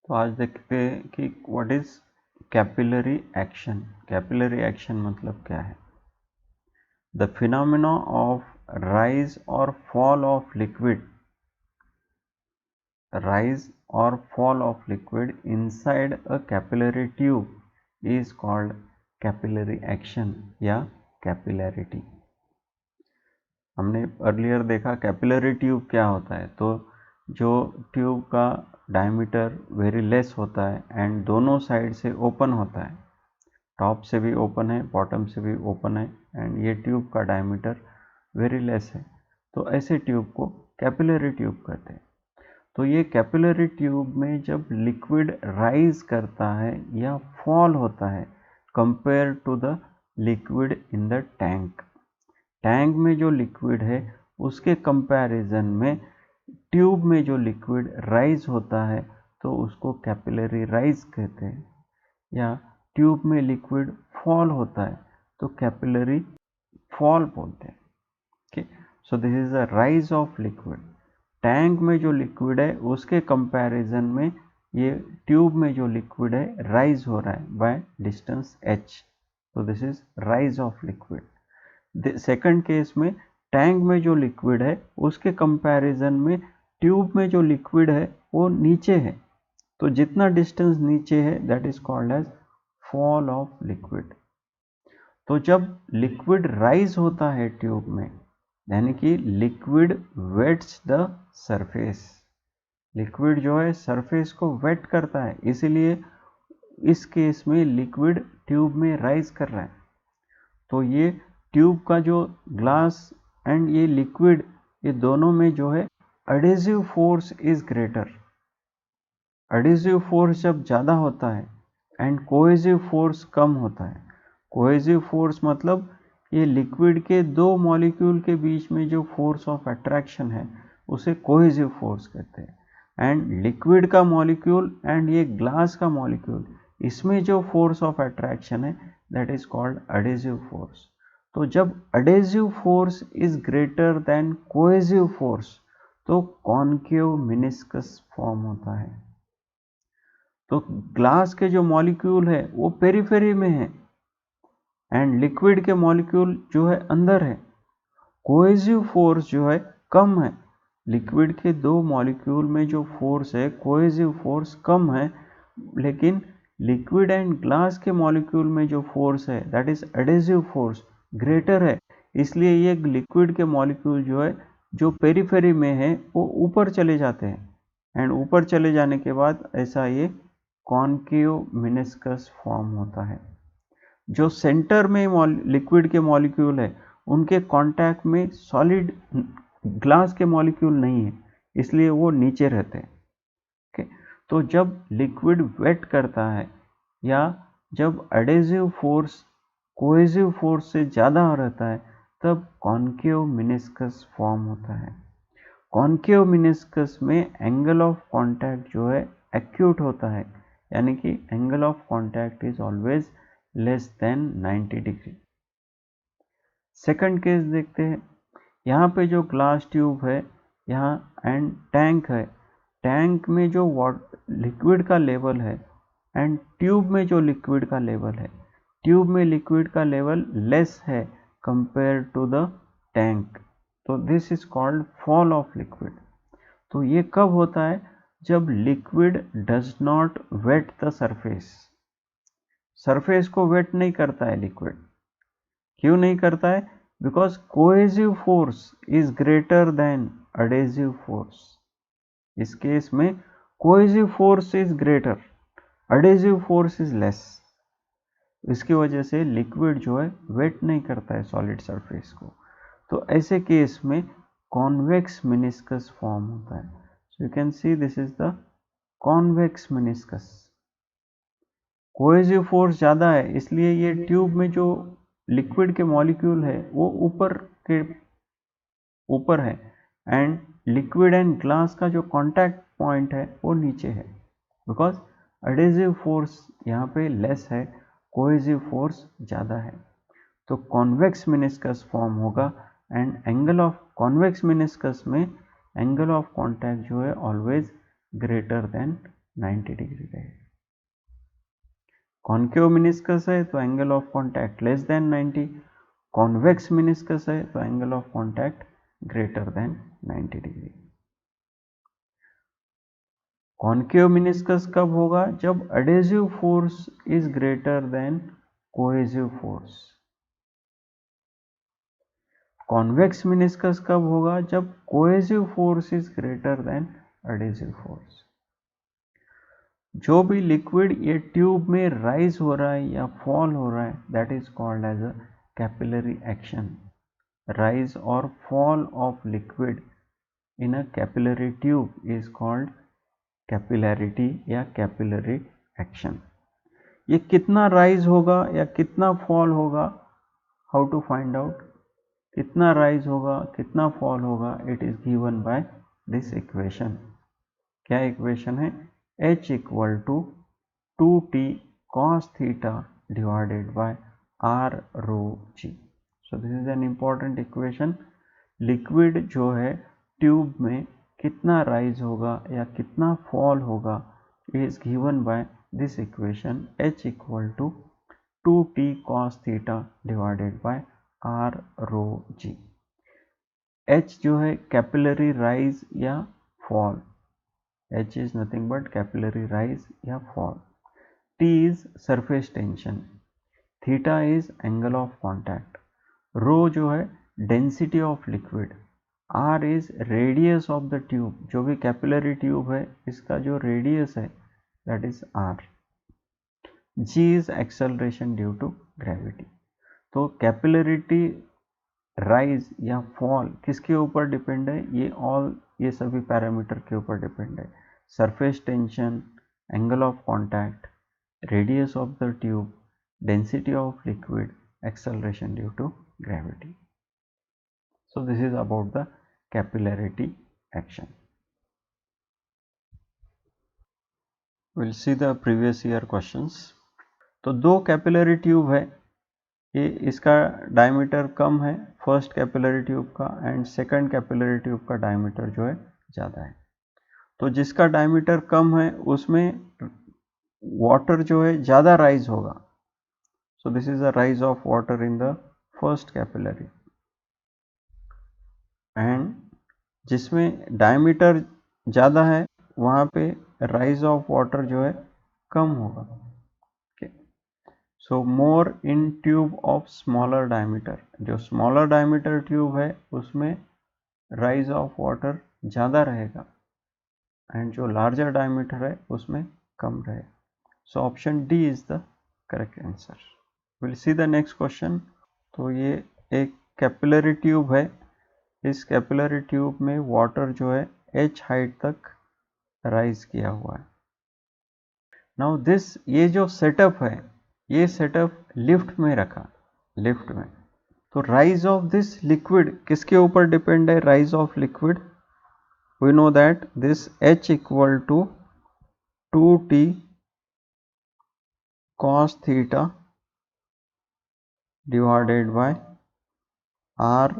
तो आज देखते हैं कि what is capillary action. Capillary action मतलब क्या है? द फिनोमेना ऑफ राइज और fall of liquid, rise or fall of liquid inside a capillary tube is called capillary action या capillarity। हमने अर्लियर देखा कैपिलरी ट्यूब क्या होता है, तो जो ट्यूब का डायमीटर वेरी लेस होता है एंड दोनों साइड से ओपन होता है, टॉप से भी ओपन है, बॉटम से भी ओपन है, एंड ये ट्यूब का डायमीटर वेरी लेस है, तो ऐसे ट्यूब को कैपिलरी ट्यूब कहते हैं। तो ये कैपिलरी ट्यूब में जब लिक्विड राइज करता है या फॉल होता है compare to the liquid in the tank, tank में जो लिक्विड है उसके कंपैरिजन में ट्यूब में जो लिक्विड राइज होता है तो उसको कैपिलरी राइज कहते हैं, या ट्यूब में लिक्विड फॉल होता है तो कैपिलरी फॉल बोलते हैं। Okay, so this is the rise of liquid. Tank में जो लिक्विड है उसके कंपैरिजन में ये ट्यूब में जो लिक्विड है राइज हो रहा है बाय डिस्टेंस h, तो this is rise of liquid. Second case में टैंक में जो लिक्विड है उसके कंपैरिजन में ट्यूब में जो लिक्विड है वो नीचे है, तो जितना डिस्टेंस नीचे है that is called as fall of liquid. तो जब लिक्विड राइज होता है ट्यूब में, यानी कि liquid wets the surface, liquid जो है सरफेस को वेट करता है, इसीलिए इस केस में लिक्विड ट्यूब में राइज कर रहा है। तो ये ट्यूब का जो ग्लास एंड ये लिक्विड, ये दोनों में जो है adhesive force is greater. Adhesive force जब ज़्यादा होता है एंड कोहेसिव फोर्स कम होता है। कोहेसिव फोर्स मतलब ये लिक्विड के दो मॉलिक्यूल के बीच में जो फोर्स ऑफ अट्रैक्शन है उसे कोहेसिव फोर्स कहते हैं, एंड लिक्विड का मॉलिक्यूल एंड ये ग्लास का मॉलिक्यूल, इसमें जो फोर्स ऑफ अट्रैक्शन है that is called adhesive force. तो जब adhesive force is greater then cohesive force तो कॉन्केव मेनिस्कस फॉर्म होता है। तो ग्लास के जो मॉलिक्यूल है वो पेरिफेरी में है एंड लिक्विड के मॉलिक्यूल जो है अंदर है। कोहेसिव फोर्स जो है कम है, लिक्विड के दो मॉलिक्यूल में जो फोर्स है कोहेसिव फोर्स कम है, लेकिन लिक्विड एंड ग्लास के मॉलिक्यूल में जो फोर्स है that is adhesive force greater है। इसलिए ये लिक्विड के मॉलिक्यूल जो है जो पेरिफेरी में है वो ऊपर चले जाते हैं, एंड ऊपर चले जाने के बाद ऐसा ये कॉन्केव मेनिस्कस फॉर्म होता है। जो सेंटर में लिक्विड के मॉलिक्यूल है उनके कांटेक्ट में सॉलिड ग्लास के मॉलिक्यूल नहीं है, इसलिए वो नीचे रहते हैं। ओके, तो जब लिक्विड वेट करता है या जब एडेसिव फोर्स कोहेसिव फोर्स से ज़्यादा रहता है तब कॉन्केव मेनिस्कस फॉर्म होता है। कॉन्केव मेनिस्कस में एंगल ऑफ कांटेक्ट जो है एक्यूट होता है, यानी कि angle of contact is always less than 90 degree. Second case देखते हैं। यहाँ पे जो ग्लास ट्यूब है यहाँ एंड टैंक है, टैंक में जो लिक्विड का लेवल है एंड ट्यूब में जो लिक्विड का लेवल है, ट्यूब में लिक्विड का लेवल लेस है कंपेयर टू द टैंक, तो this is called fall of liquid. तो ये कब होता है? जब liquid does not wet the surface, surface को वेट नहीं करता है लिक्विड। क्यों नहीं करता है? Because cohesive force is greater than adhesive force. इस केस में cohesive force is greater, adhesive force is less, इसकी वजह से लिक्विड जो है वेट नहीं करता है सॉलिड सरफेस को। तो ऐसे केस में कॉन्वेक्स मेनिस्कस फॉर्म होता है। So you can see this is the convex meniscus. Cohesive force ज़्यादा है इसलिए ये ट्यूब में जो लिक्विड के मॉलिक्यूल है वो ऊपर है, एंड लिक्विड एंड ग्लास का जो कांटेक्ट पॉइंट है वो नीचे है, बिकॉज एडेसिव फोर्स यहाँ पे लेस है, कोहेसिव फोर्स ज़्यादा है। तो कॉन्वेक्स मेनिस्कस फॉर्म होगा, and angle of convex meniscus में एंगल ऑफ कांटेक्ट जो है ऑलवेज ग्रेटर देन 90 डिग्री रहेगा। कॉन्केव मिनिस्कस है तो angle of contact less than 90, convex meniscus है तो angle of contact greater than 90 degree. Concave meniscus कब होगा? जब adhesive force is greater then cohesive force. Convex meniscus कब होगा? जब cohesive force is greater than adhesive force. जो भी लिक्विड ये ट्यूब में राइज हो रहा है या फॉल हो रहा है, that is called as a capillary action. Rise और fall of liquid in a capillary tube is called capillarity या कैपिलरी एक्शन। ये कितना राइज होगा या कितना फॉल होगा, हाउ टू फाइंड आउट? कितना राइज होगा कितना फॉल होगा, it is given by this equation. क्या इक्वेशन है? H equal to 2t cos theta divided by r rho g। So this is an important equation. Liquid जो है tube में कितना राइज होगा या कितना फॉल होगा is given by this equation H equal to 2t cos theta divided by r rho g। H जो है कैपिलरी राइज या fall, H is nothing but capillary rise या fall. T is surface tension. Theta is angle of contact. Rho जो है density of liquid. R is radius of the tube. जो भी capillary tube है इसका जो radius है that is R. G is acceleration due to gravity. तो capillarity rise या fall किसके ऊपर डिपेंड है? ये सभी पैरामीटर के ऊपर डिपेंड है। Surface tension, angle of contact, radius of the tube, density of liquid, acceleration due to gravity. So this is about the capillarity action. Will see the previous year questions. तो दो capillary tube है, ये इसका diameter कम है first capillary tube का and second capillary tube का diameter जो है ज़्यादा है। तो जिसका डायमीटर कम है उसमें वाटर जो है ज़्यादा राइज होगा। सो this is the rise of water in the first capillary. And जिसमें डायमीटर ज़्यादा है वहाँ पे राइज ऑफ वाटर जो है कम होगा। सो मोर इन ट्यूब ऑफ स्मॉलर डायमीटर। जो स्मॉलर डायमीटर ट्यूब है उसमें राइज ऑफ वाटर ज़्यादा रहेगा एंड जो लार्जर डायमीटर है उसमें कम रहेगा। So option D is the correct answer. Will see the next question. तो ये एक कैपिलरी ट्यूब है, इस कैपिलरी ट्यूब में वाटर जो है h हाइट तक राइज किया हुआ है। नाउ दिस ये जो सेटअप है ये सेटअप लिफ्ट में रखा, लिफ्ट में। तो राइज ऑफ दिस लिक्विड किसके ऊपर डिपेंड है? Rise of liquid, we know that this h equal to 2t cos theta divided by r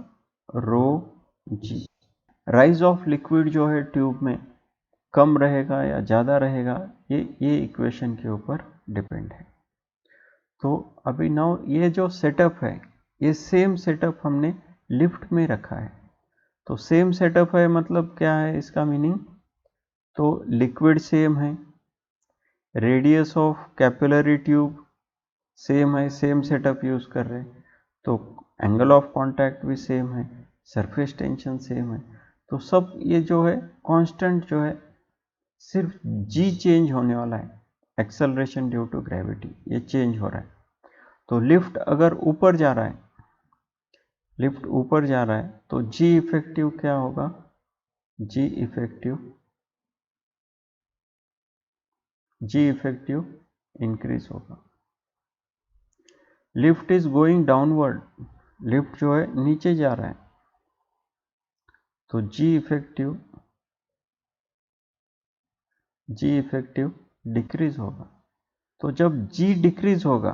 rho g। Rise of liquid जो है ट्यूब में कम रहेगा या ज़्यादा रहेगा, ये इक्वेशन के ऊपर डिपेंड है। तो अभी नाउ ये जो सेटअप है ये सेम सेटअप हमने लिफ्ट में रखा है। तो सेम सेटअप है मतलब क्या है इसका मीनिंग? तो लिक्विड सेम है, radius of capillary tube same है, सेम सेटअप यूज कर रहे हैं, तो एंगल ऑफ कांटेक्ट भी सेम है, सरफेस टेंशन सेम है। तो सब ये जो है कांस्टेंट जो है, सिर्फ जी चेंज होने वाला है, एक्सेलरेशन ड्यू टू ग्रेविटी ये चेंज हो रहा है। तो लिफ्ट अगर ऊपर जा रहा है, लिफ्ट ऊपर जा रहा है तो जी इफेक्टिव क्या होगा? जी इफेक्टिव इंक्रीज होगा। Lift is going downward, lift जो है नीचे जा रहा है तो जी इफेक्टिव डिक्रीज होगा। तो जब जी डिक्रीज होगा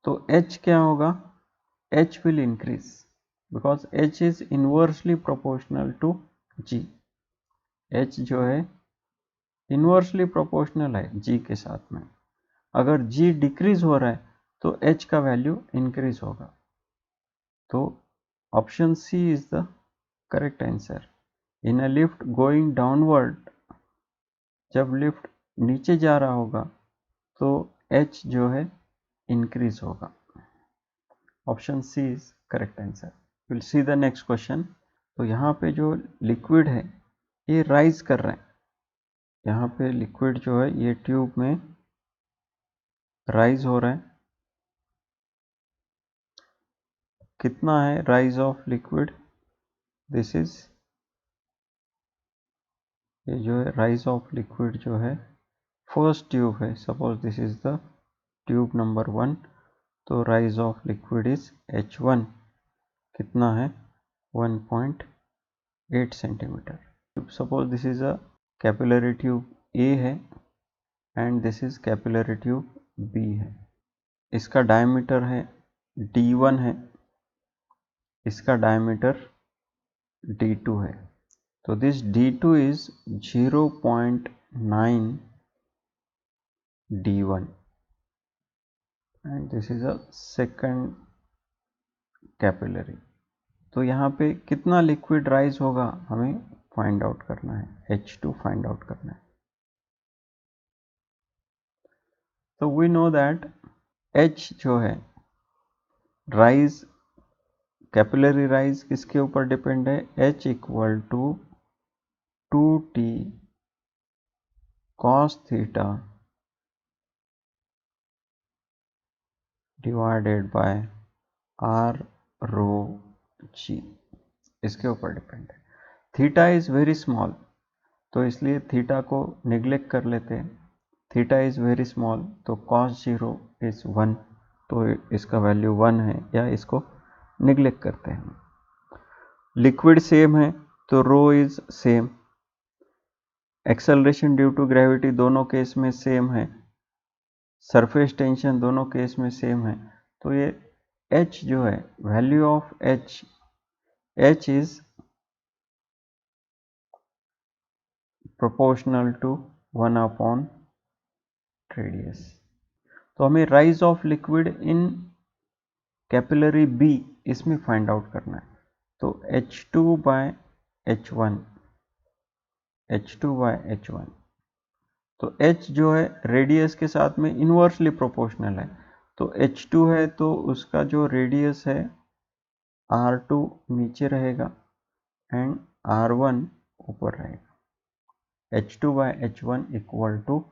तो एच क्या होगा? H will increase because H is inversely proportional to G. H जो है इन्वर्सली प्रोपोर्शनल है जी के साथ में। अगर जी डिक्रीज हो रहा है तो एच का वैल्यू इंक्रीज होगा। तो option C is the correct answer. In a lift going downward, जब लिफ्ट नीचे जा रहा होगा तो एच जो है इंक्रीज होगा। Option C is correct answer. Will see the next question. तो यहाँ पे जो लिक्विड है ये राइज कर रहे हैं। यहाँ पे लिक्विड जो है ये ट्यूब में राइज हो रहा है। कितना है rise of liquid? This is, ये जो है राइज ऑफ लिक्विड जो है फर्स्ट ट्यूब है। Suppose this is the tube number 1, तो rise of liquid is H1। कितना है? 1.8 centimetre. Suppose this is a capillary tube A है and this is capillary tube B है। इसका डायमीटर है D1 है, इसका डायमीटर D2 है। तो this D2 is 0.9 D1 and this is a second capillary. तो यहाँ पे कितना लिक्विड राइज होगा हमें फाइंड आउट करना है, H2 फाइंड आउट करना है। तो वी नो दैट H जो है राइज, कैपिलरी राइज किसके ऊपर डिपेंड है? H equal to 2T cos theta divided by R rho G, इसके ऊपर डिपेंड है। थीटा इज वेरी स्मॉल, तो इसलिए थीटा को निग्लेक्ट कर लेते हैं। थीटा इज वेरी स्मॉल, तो cos 0 इज 1, तो इसका वैल्यू 1 है, या इसको निग्लेक्ट करते हैं। लिक्विड सेम है तो rho is same. Acceleration due to gravity दोनों केस में सेम है। सरफेस टेंशन दोनों केस में सेम है। तो ये H जो है, value of H is proportional to 1 upon radius. तो हमें rise of liquid in capillary B इसमें फाइंड आउट करना है। तो H2 by H1, H2 by H1, तो H जो है रेडियस के साथ में इन्वर्सली प्रोपोर्शनल है। तो H2 है तो उसका जो रेडियस है R2 नीचे रहेगा एंड R1 ऊपर रहेगा। H2 by H1 equal to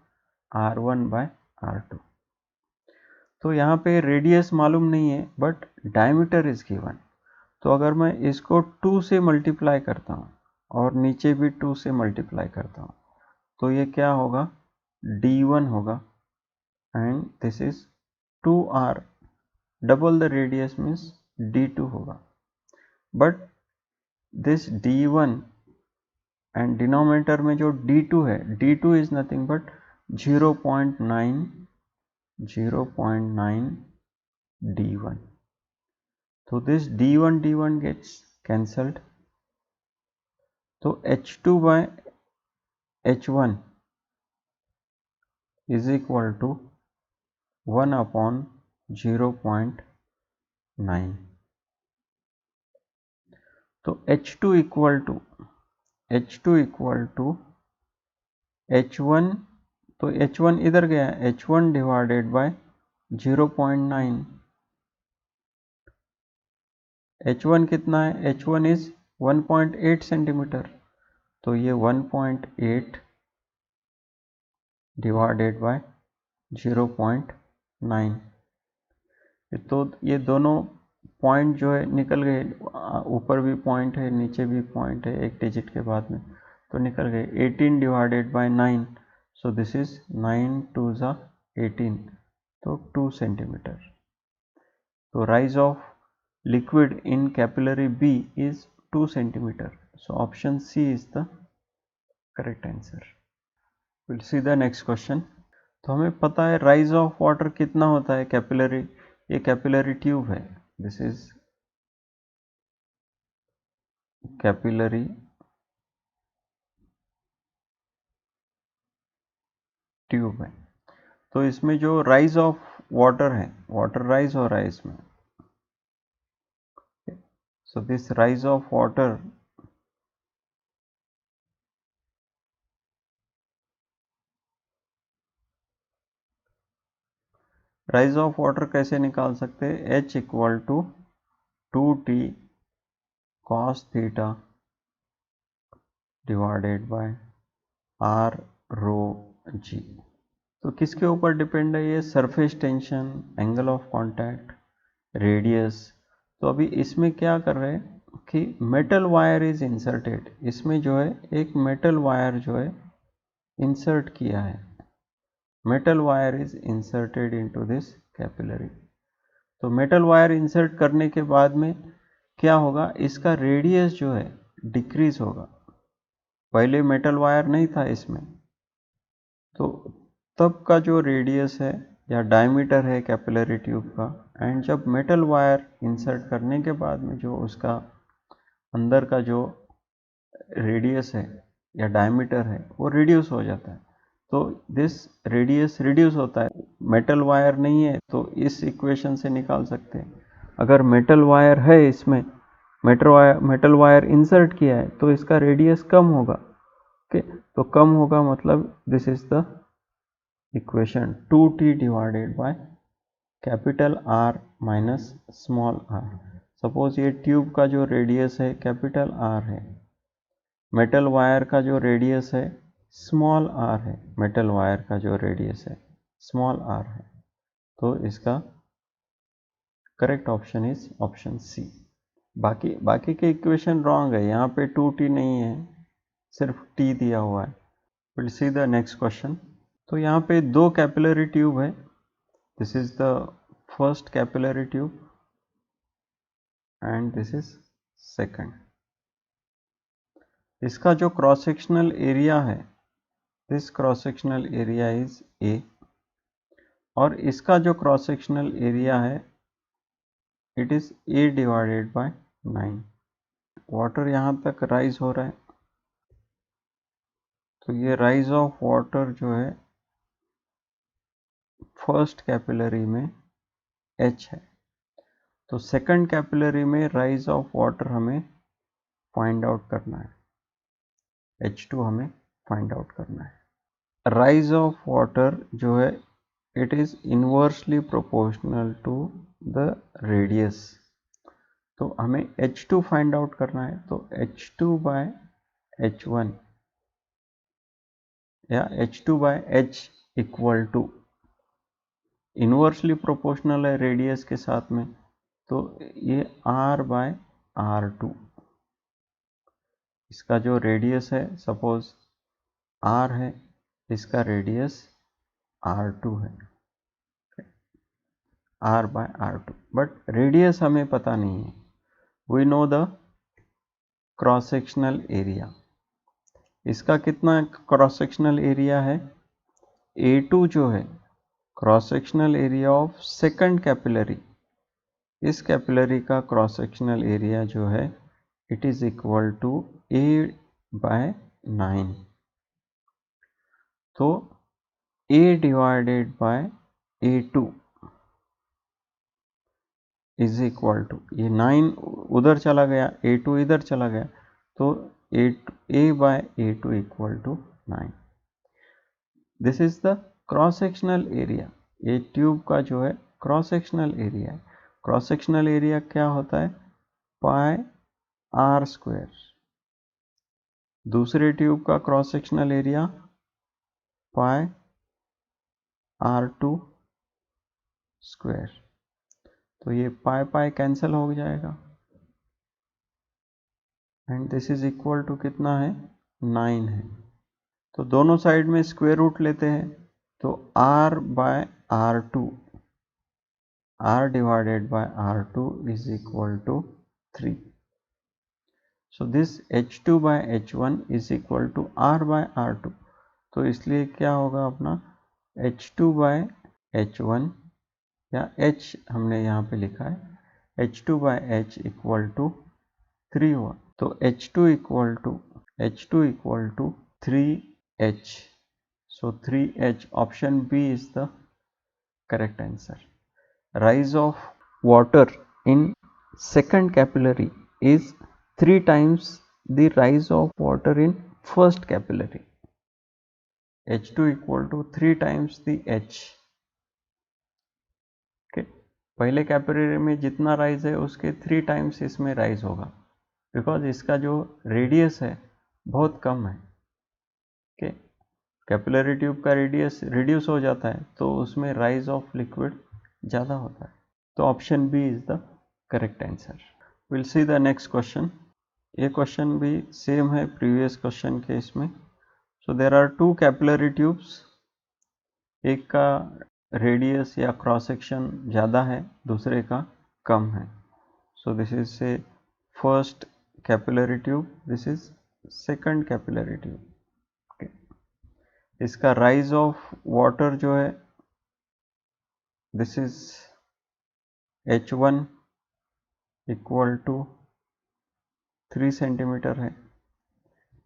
R1 by R2। तो यहाँ पे रेडियस मालूम नहीं है बट डायमीटर इज गिवन। तो अगर मैं इसको 2 से मल्टीप्लाई करता हूँ और नीचे भी 2 से मल्टीप्लाई करता हूँ तो ये क्या होगा? D1 होगा and this is 2R, double the radius means D2 होगा। But this D1 and denominator में जो D2 है, D2 is nothing but 0.9 D1। तो दिस D1 गेट्स कैंसल्ड। तो H2 by H1 is equal to 1 upon 0.9। तो H2 equal to H1, तो H1 इधर गया, H1 डिवाइडेड बाय 0.9। H1 कितना है? H1 इज 1.8 सेंटीमीटर, तो ये 1.8 डिवाइडेड बाय 0.9। तो ये दोनों पॉइंट जो है निकल गए, ऊपर भी पॉइंट है नीचे भी पॉइंट है एक डिजिट के बाद में, तो निकल गए। 18 divided by 9, so this is 9 two ज़ा 18, तो 2 सेंटीमीटर। तो rise of liquid in capillary B is 2 centimetre. So option C is the correct answer. Will see the next question. तो हमें पता है राइज ऑफ वाटर कितना होता है कैपिलरी, ये कैपिलरी ट्यूब है, दिस इज कैपिलरी ट्यूब है। तो इसमें जो राइज ऑफ वाटर है, वाटर राइज हो रहा है इसमें, so this rise of water rise of water कैसे निकाल सकते हैं, H equal to 2t cos theta divided by r rho g। तो किसके ऊपर डिपेंड है ये, surface tension, angle of contact, radius. तो अभी इसमें क्या कर रहे हैं कि मेटल वायर इज इंसर्टेड, इसमें जो है एक मेटल वायर जो है इंसर्ट किया है, metal wire is inserted into this capillary. तो मेटल वायर इंसर्ट करने के बाद में क्या होगा, इसका रेडियस जो है डिक्रीज होगा। पहले मेटल वायर नहीं था इसमें, तो तब का जो रेडियस है या डायमीटर है कैपिलरी ट्यूब का, एंड जब मेटल वायर इंसर्ट करने के बाद में जो उसका अंदर का जो रेडियस है या डायमीटर है वो रिड्यूस हो जाता है। तो दिस रेडियस रिड्यूस होता है, मेटल वायर नहीं है तो इस इक्वेशन से निकाल सकते हैं। अगर मेटल वायर है इसमें, मेटल वायर इंसर्ट किया है तो इसका रेडियस कम होगा। ओके, तो कम होगा मतलब this is the equation 2t divided by capital R minus small r। Suppose ये ट्यूब का जो रेडियस है कैपिटल R है, मेटल वायर का जो रेडियस है स्मॉल r है, मेटल वायर का जो रेडियस है स्मॉल r है, तो इसका correct option is option C. बाकी के इक्वेशन रॉन्ग है, यहाँ पे 2t नहीं है, सिर्फ t दिया हुआ है। Will see the next question. तो यहाँ पे दो कैपिलरी ट्यूब है, this is the first capillary tube and this is second. इसका जो क्रॉस सेक्शनल एरिया है, this cross sectional area is A, और इसका जो क्रॉस सेक्शनल एरिया है it is A divided by 9। Water यहाँ तक राइज हो रहा है, तो ये राइज ऑफ वाटर जो है फर्स्ट कैपिलरी में H है, तो सेकंड कैपिलरी में राइज ऑफ वाटर हमें फाइंड आउट करना है, H2 हमें फाइंड आउट करना है। राइज ऑफ वाटर जो है it is inversely proportional to the radius, तो हमें H2 फाइंड आउट करना है, तो H2 बाय H1 या H2 by H equal to, inversely proportional है रेडियस के साथ में, तो ये R बाय R2। इसका जो रेडियस है सपोज R है, इसका रेडियस R2 है, R by R2, but radius हमें पता नहीं है। We know the cross sectional area, इसका कितना क्रॉस सेक्शनल एरिया है, A2 जो है cross sectional area of second capillary, इस कैपिलरी का क्रॉस सेक्शनल एरिया जो है it is equal to A by 9। तो A divided by A2 is equal to, ये 9 उधर चला गया, A2 इधर चला गया, तो A by A2 equal to 9। This is the cross sectional area, ये ट्यूब का जो है क्रॉस सेक्शनल एरिया है। क्रॉस सेक्शनल एरिया क्या होता है, पाई आर स्क्वायर। दूसरे ट्यूब का cross sectional area pi R2 square, तो ये पाई पाई कैंसिल हो जाएगा and this is equal to कितना है, 9 है। तो दोनों साइड में स्क्वायर रूट लेते हैं, तो R by R2, R divided by R2 is equal to 3। So this H2 by H1 is equal to R by R2, तो इसलिए क्या होगा अपना H2 बाय H1, या H हमने यहाँ पे लिखा है H2 by H equal to 3 हुआ, तो H2 equal to 3H। So 3H, option B is the correct answer. Rise of water in second capillary is 3 times the rise of water in first capillary. H2 equal to 3 times the H. Okay. पहले capillary में जितना rise है उसके 3 times इसमें rise होगा, because इसका जो radius है बहुत कम है. ओके, कैपिलरी ट्यूब का रेडियस रिड्यूस हो जाता है तो उसमें राइज ऑफ लिक्विड ज़्यादा होता है. तो option B is the correct answer. Will see the next question. ये क्वेश्चन भी सेम है प्रीवियस क्वेश्चन के इसमें. So there are 2 capillary tubes. एक का रेडियस या क्रॉस सेक्शन ज़्यादा है, दूसरे का कम है. सो दिस इज से first capillary tube, this is second capillary tube. Okay, इसका राइज ऑफ वाटर जो है this is H1 equal to 3 centimetre है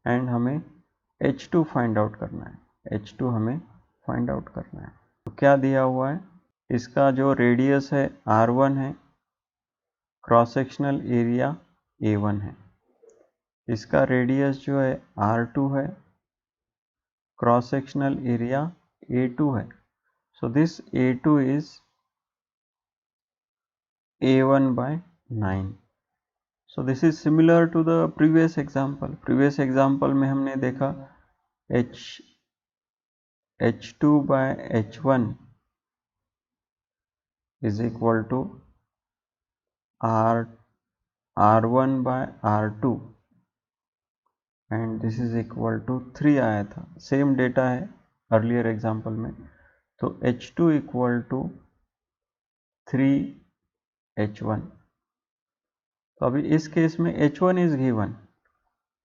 एंड हमें H2 फाइंड आउट करना है. H2 हमें फाइंड आउट करना है. तो क्या दिया हुआ है, इसका जो रेडियस है R1 है, क्रॉस सेक्शनल एरिया A1 है. इसका रेडियस जो है R2 है, क्रॉस सेक्शनल एरिया A2 है. So this A2 is A1 by 9. So this is similar to the previous example. Previous example में हमने देखा H2 by H1 is equal to R1 by R2 and this is equal to 3 आया था. Same data है earlier example में. तो H2 equal to 3H1. तो अभी इस केस में H1 इज गिवन,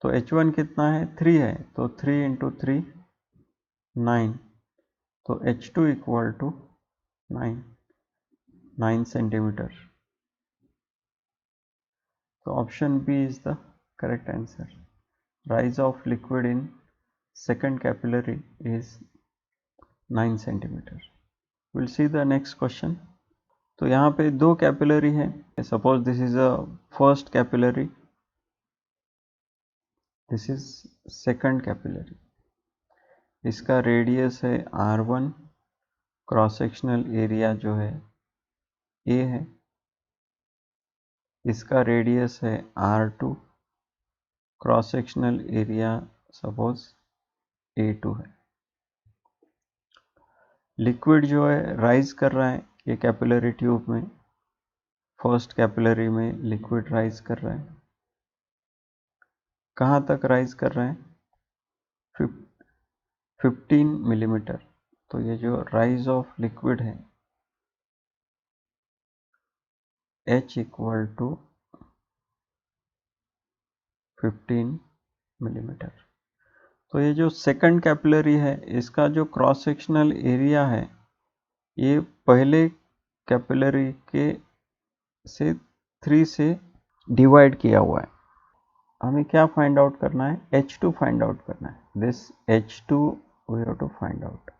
तो H1 कितना है, 3 है, तो 3 इंटू 3 9. तो H2 इक्वल टू 9 सेंटीमीटर. तो option B is the correct answer. Rise of liquid in second capillary is 9 centimetre. Will see the next question. तो यहाँ पे 2 कैपिलरी है. Suppose this is a first capillary, this is second capillary. इसका radius है R1, cross sectional area जो है A है. इसका रेडियस है R2, cross sectional area suppose A2 है. लिक्विड जो है राइज कर रहा है ये कैपिलरी ट्यूब में. फर्स्ट कैपिलरी में लिक्विड राइज कर रहा है. कहाँ तक राइज कर रहा है, 15 मिलीमीटर. तो ये जो राइज ऑफ लिक्विड है H इक्वल टू 15 मिलीमीटर. तो ये जो सेकंड कैपिलरी है इसका जो क्रॉस सेक्शनल एरिया है ये पहले कैपिलरी के से 3 से डिवाइड किया हुआ है. हमें क्या फाइंड आउट करना है, H2 फाइंड आउट करना है. This H2 we have to find out.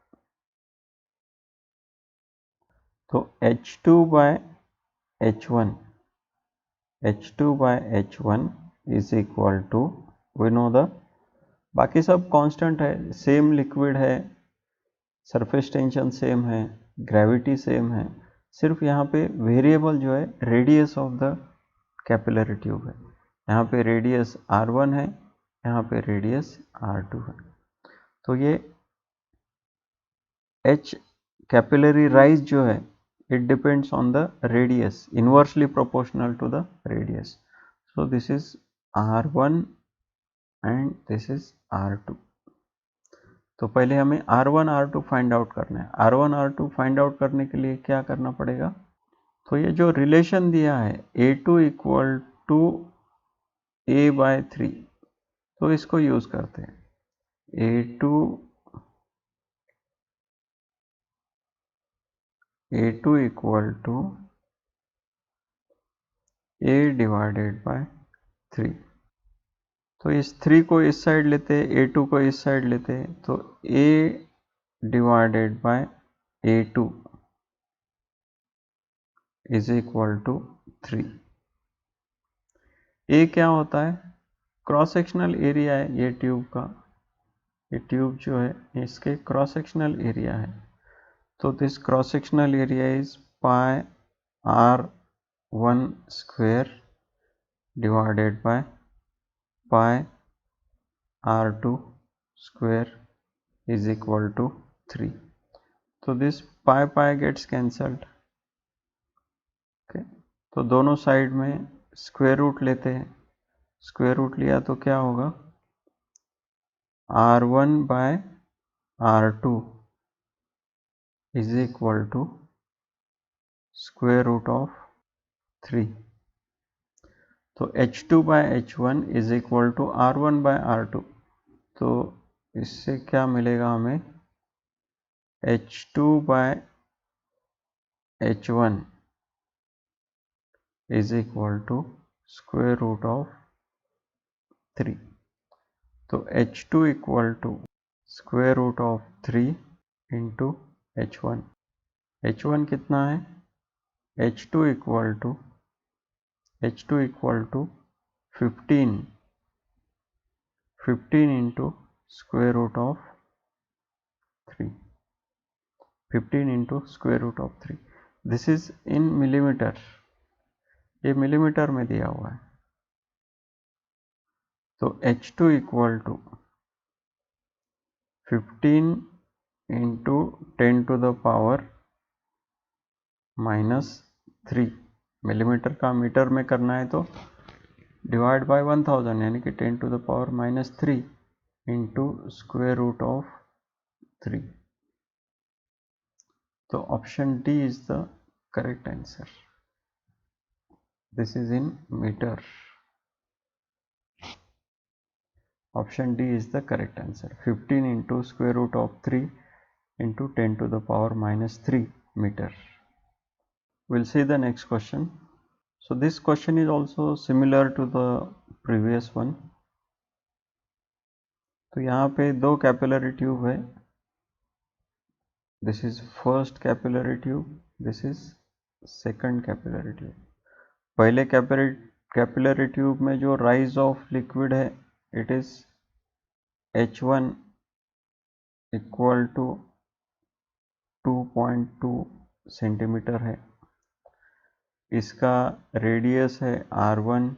तो H2 by H1 is equal to, we know the, बाकी सब कांस्टेंट है, सेम लिक्विड है, सरफेस टेंशन सेम है, ग्रेविटी सेम है. सिर्फ यहाँ पे वेरिएबल जो है radius of the capillary tube है. यहाँ पे रेडियस R1 है, यहाँ पे रेडियस R2 है. तो ये H कैपिलरी राइज जो है it depends on the radius, inversely proportional to the radius. So this is R1 and this is R2. तो पहले हमें R1 R2 फाइंड आउट करना है. R1 R2 फाइंड आउट करने के लिए क्या करना पड़ेगा, तो ये जो रिलेशन दिया है A2 इक्वल टू A/3, तो इसको यूज करते हैं. A2 equal to A divided by 3. तो इस 3 को इस साइड लेते हैं, A2 को इस साइड लेते हैं, तो A divided by A2 is equal to 3। ए क्या होता है? क्रॉस सेक्शनल एरिया है ये ट्यूब का, ये ट्यूब जो है इसके क्रॉस सेक्शनल एरिया है। तो this cross sectional area is pi r1 square divided by pi r2 square is equal to 3। तो this pi pi gets cancelled. Okay, तो दोनों साइड में स्क्वायर रूट लेते हैं। स्क्वायर रूट लिया तो क्या होगा? r1 by r2 is equal to square root of 3। तो h2 by h1 is equal to r1 by r2। तो इससे क्या मिलेगा हमें? h2 by h1 is equal to square root of 3। तो h2 equal to square root of 3 into h1। h1 कितना है? h2 equal to 15 into square root of 3, 15 into square root of 3। This is in millimetre, ये millimetre में दिया हुआ है। तो h2 equal to 15 into 10 to the power -3। Millimetre का metre में करना है तो डिवाइड बाय 1000 यानी कि 10 to the power -3 into square root of 3। तो option D is the correct answer. This is in metre. Option D is the correct answer. 15 into square root of 3 into 10 to the power -3 meter. We'll see the next question. So this question is also similar to the previous one. तो यहाँ पे दो capillary tube है। This is first capillary tube, this is second capillary tube. पहले capillary tube में जो rise of liquid है it is H1 equal to 2.2 centimetre है। इसका रेडियस है R1,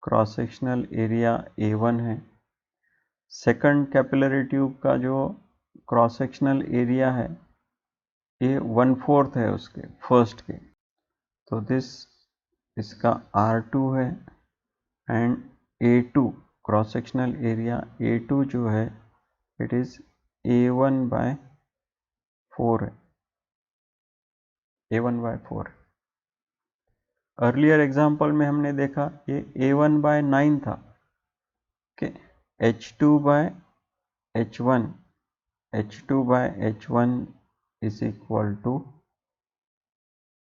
cross sectional area A1 है। सेकंड कैपिलरी ट्यूब का जो क्रॉस सेक्शनल एरिया है ये 1/4 है उसके फर्स्ट के। तो इसका R2 है and A2 cross sectional area A2 जो है इट इज A1 बाय 4 है, A1 बाय 4। अर्लियर एग्जाम्पल में हमने देखा ये A1 बाय 9 था। Okay, H2 by H1, H2 by H1 is equal to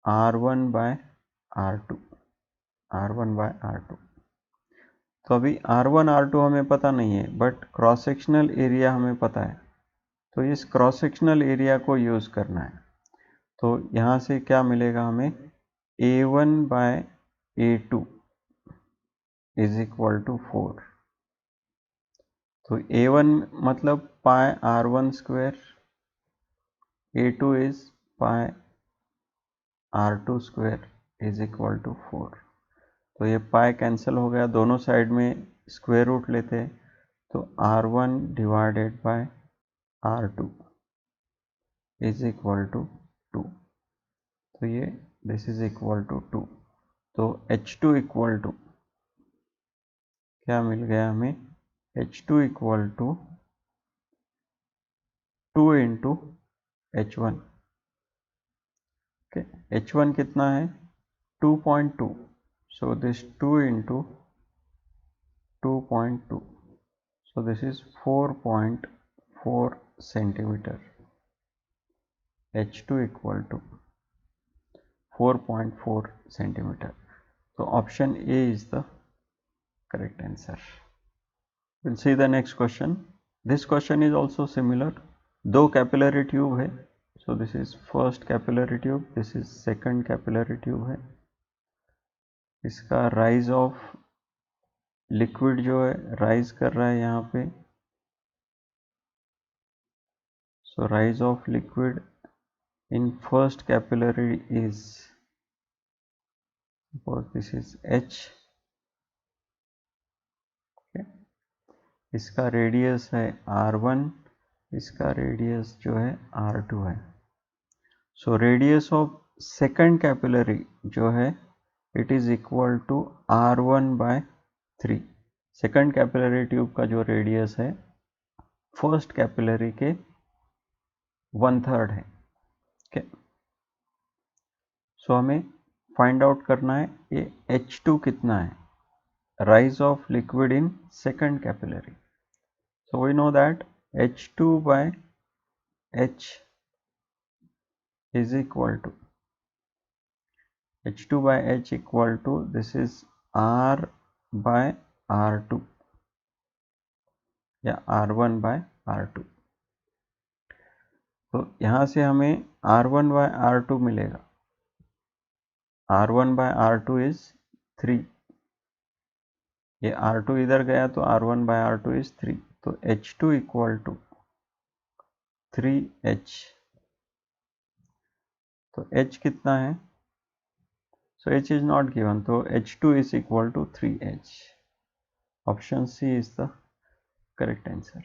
R1 by R2, R1 by R2। तो अभी R1 R2 हमें पता नहीं है बट क्रॉस सेक्शनल एरिया हमें पता है। तो इस क्रॉस सेक्शनल एरिया को यूज़ करना है। तो यहाँ से क्या मिलेगा हमें? A1 bye A2 is equal to 4। तो A1 मतलब pi R1 square, A2 is pi R2 square is equal to 4। तो ये पाई कैंसिल हो गया, दोनों साइड में स्क्वायर रूट लेते हैं। तो R1 divided by R2 is equal to 2। तो ये दिस इज इक्वल टू 2। तो H2 इक्वल टू क्या मिल गया हमें? H2 equal to 2 into H1। Okay, H1 कितना है? 2.2। So this 2 into 2.2, so this is 4.4 centimeter। H2 equal to 4.4 centimeter। So option A is the correct answer। We'll see the next question. This question is also similar। दो capillary tube है, so this is first capillary tube, this is second capillary tube है। इसका rise of liquid जो है rise कर रहा है यहाँ पे, so rise of liquid in first capillary is, suppose this is H, इसका रेडियस है R1, इसका रेडियस जो है R2 है। So radius of second capillary जो है it is equal to R1/3। Second capillary tube का जो रेडियस है फर्स्ट कैपिलरी के 1/3 है। ओके, सो हमें फाइंड आउट करना है ये H2 कितना है, rise of liquid in second capillary. So we know that H2 by H is equal to H2 by H equal to this is R by R2 या R1 by R2। तो यहाँ से हमें R1 by R2 मिलेगा, R1 by R2 is 3, ये R2 इधर गया तो R1 by R2 is 3, तो H2 equal to 3H। तो H कितना है, so H is not given, so H2 is equal to 3H। Option C is the correct answer.